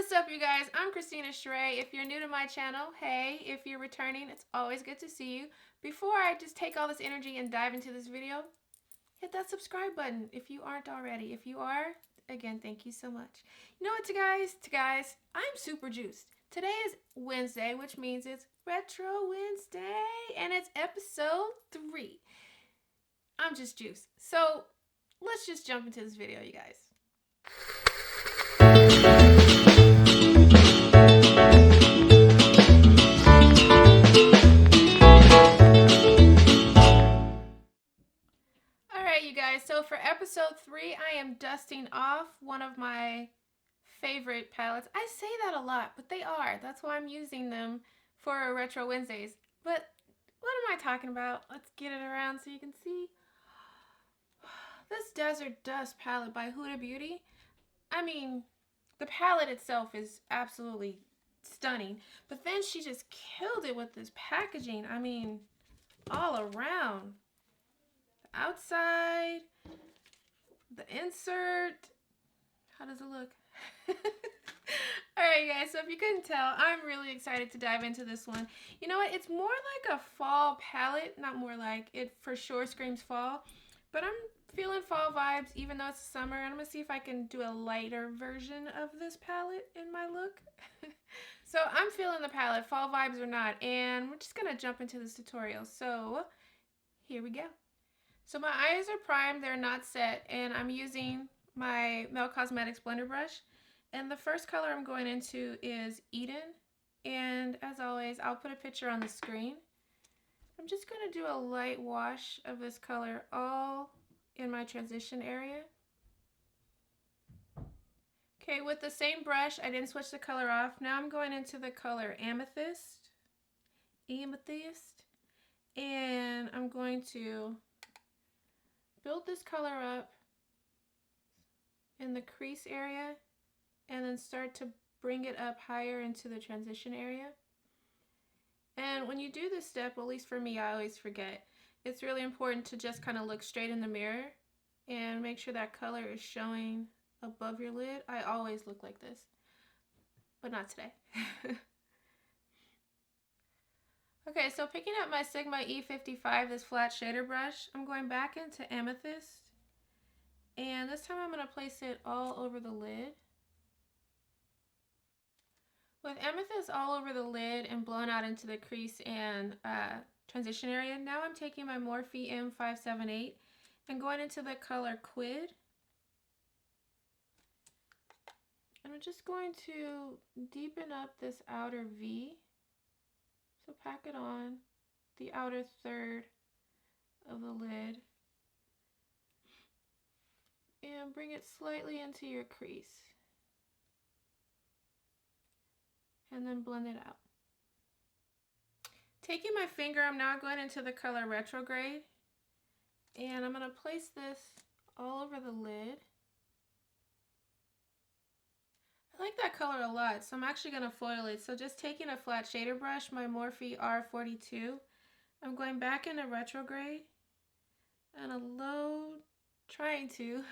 What's up, you guys? I'm Christina Sheree. If you're new to my channel, hey. If you're returning, it's always good to see you. Before I just take all this energy and dive into this video, hit that subscribe button if you aren't already. If you are, again, thank you so much. You know what, guys, I'm super juiced. Today is Wednesday, which means it's Retro Wednesday, and it's episode 3. I'm just juiced. So let's just jump into this video, you guys. Alright, you guys, so for episode 3, I am dusting off one of my favorite palettes. I say that a lot, but they are. That's why I'm using them for Retro Wednesdays. But what am I talking about? Let's get it around so you can see. This Desert Dusk palette by Huda Beauty. I mean, the palette itself is absolutely stunning, but then she just killed it with this packaging. I mean, all around. The outside, the insert. How does it look? Alright, guys, so if you couldn't tell, I'm really excited to dive into this one. You know what? It's more like a fall palette. Not more like, it for sure screams fall. But I'm feeling fall vibes even though it's summer. And I'm going to see if I can do a lighter version of this palette in my look. So I'm feeling the palette, fall vibes or not. And we're just going to jump into this tutorial. So here we go. So my eyes are primed, they're not set. And I'm using my Mel Cosmetics blender brush. And the first color I'm going into is Eden. And as always, I'll put a picture on the screen. I'm just going to do a light wash of this color all in my transition area. Okay, with the same brush, I didn't switch the color off. Now I'm going into the color Amethyst. And I'm going to build this color up in the crease area and then start to bring it up higher into the transition area. And when you do this step, at least for me, I always forget. It's really important to just kind of look straight in the mirror and make sure that color is showing above your lid. I always look like this, but not today. Okay, so picking up my Sigma E55, this flat shader brush, I'm going back into Amethyst. And this time I'm going to place it all over the lid. With Amethyst all over the lid and blown out into the crease and transition area, now I'm taking my Morphe M578 and going into the color Quid. And I'm just going to deepen up this outer V. So pack it on the outer third of the lid and bring it slightly into your crease. And then blend it out. Taking my finger, I'm now going into the color Retrograde. And I'm going to place this all over the lid. I like that color a lot, so I'm actually going to foil it. So just taking a flat shader brush, my Morphe R42, I'm going back into Retrograde and trying to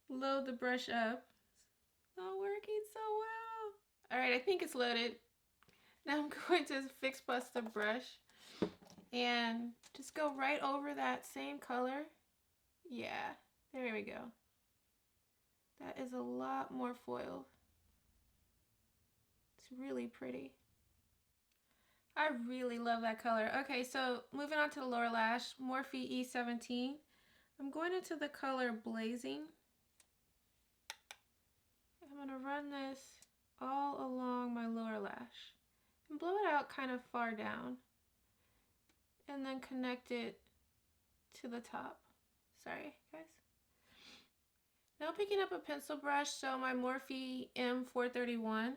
load the brush up. It's not working so well. Alright, I think it's loaded. Now I'm going to fix bust the brush and just go right over that same color. Yeah, there we go. That is a lot more foiled. It's really pretty. I really love that color. Okay, so moving on to the lower lash, Morphe E17. I'm going into the color Blazing. I'm going to run this all along my lower lash and blow it out kind of far down and then connect it to the top. Sorry, guys. Now picking up a pencil brush, so my Morphe M431,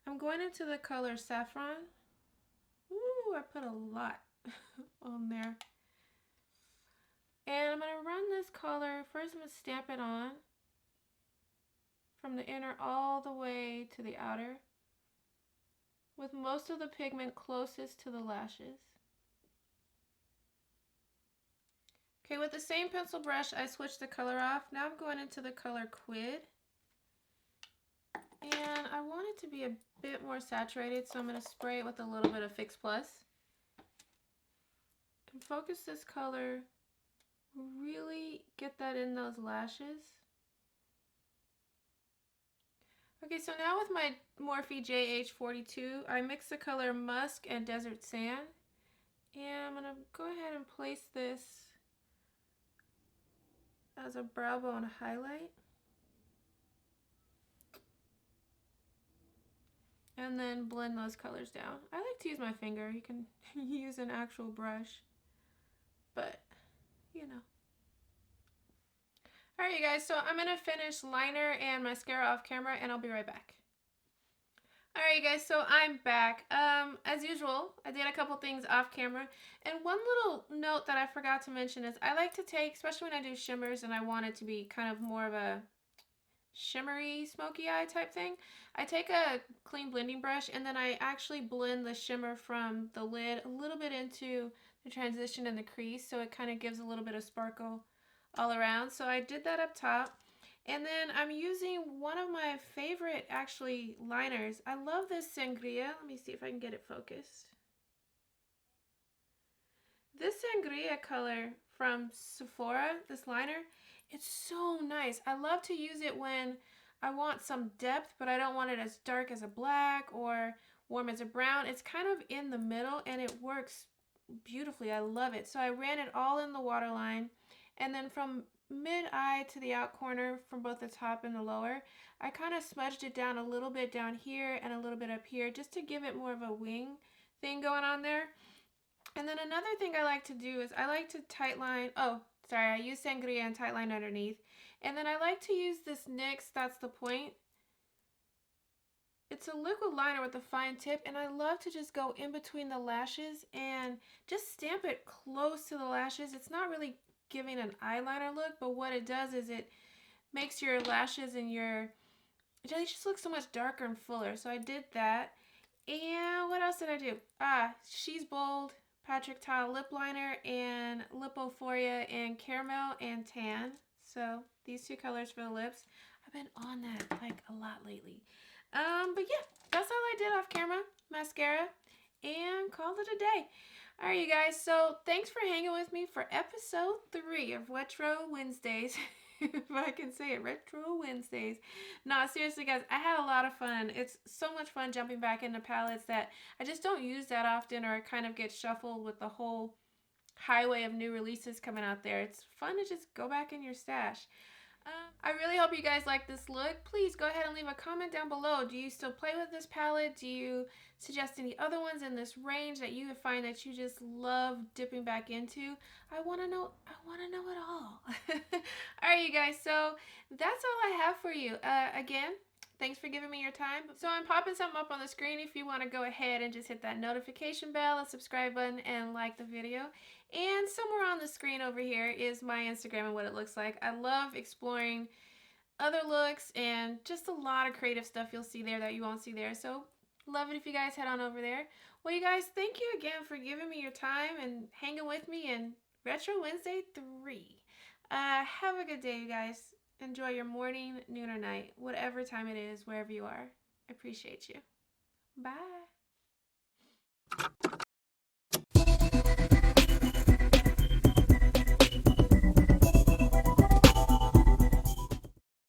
I'm going into the color Saffron. Ooh, I put a lot on there. And I'm going to run this color, first I'm going to stamp it on from the inner all the way to the outer, with most of the pigment closest to the lashes. Okay, with the same pencil brush, I switched the color off. Now I'm going into the color Quid. And I it to be a bit more saturated, so I'm going to spray it with a little bit of Fix Plus. And focus this color, really get that in those lashes. Okay, so now with my Morphe JH42, I mix the color Musk and Desert Sand. And I'm going to go ahead and place this as a brow bone highlight. And then blend those colors down. I like to use my finger. You can use an actual brush, but you know. Alright you guys, so I'm going to finish liner and mascara off camera and I'll be right back. Alright you guys, so I'm back. As usual, I did a couple things off camera, and one little note that I forgot to mention is I like to take, especially when I do shimmers and I want it to be kind of more of a shimmery smoky eye type thing, I take a clean blending brush and then I actually blend the shimmer from the lid a little bit into the transition and the crease, so it kind of gives a little bit of sparkle all around. So I did that up top, and then I'm using one of my favorite actually liners. I love this Sangria. Let me see if I can get it focused. This Sangria color from Sephora, this liner, it's so nice. I love to use it when I want some depth, but I don't want it as dark as a black or warm as a brown. It's kind of in the middle and it works beautifully. I love it. So I ran it all in the waterline, and then from mid-eye to the out corner, from both the top and the lower, I kind of smudged it down a little bit down here and a little bit up here just to give it more of a wing thing going on there. And then another thing I like to do is I like to tightline, I use Sangria and tightline underneath. And then I like to use this NYX, That's the Point. It's a liquid liner with a fine tip, and I love to just go in between the lashes and just stamp it close to the lashes. It's not really giving an eyeliner look, but what it does is it makes your lashes and it just looks so much darker and fuller. So I did that. And what else did I do? She's Bold Patrick Tile lip liner and Lipophoria and Caramel and Tan. So these two colors for the lips. I've been on that like a lot lately. But yeah, that's all I did off camera. Mascara and called it a day. Alright you guys, so thanks for hanging with me for episode 3 of Retro Wednesdays. If I can say it, Retro Wednesdays. No, seriously guys, I had a lot of fun. It's so much fun jumping back into palettes that I just don't use that often, or kind of get shuffled with the whole highway of new releases coming out there. It's fun to just go back in your stash. I really hope you guys like this look. Please go ahead and leave a comment down below. Do you still play with this palette? Do you suggest any other ones in this range that you find that you just love dipping back into? I want to know it all. Alright you guys, so that's all I have for you. Again, thanks for giving me your time. So I'm popping something up on the screen if you want to go ahead and just hit that notification bell, a subscribe button, and like the video. And somewhere on the screen over here is my Instagram and what it looks like. I love exploring other looks and just a lot of creative stuff you'll see there that you won't see there. So love it if you guys head on over there. Well, you guys, thank you again for giving me your time and hanging with me in Retro Wednesday 3. Have a good day, you guys. Enjoy your morning, noon, or night, whatever time it is, wherever you are. I appreciate you. Bye.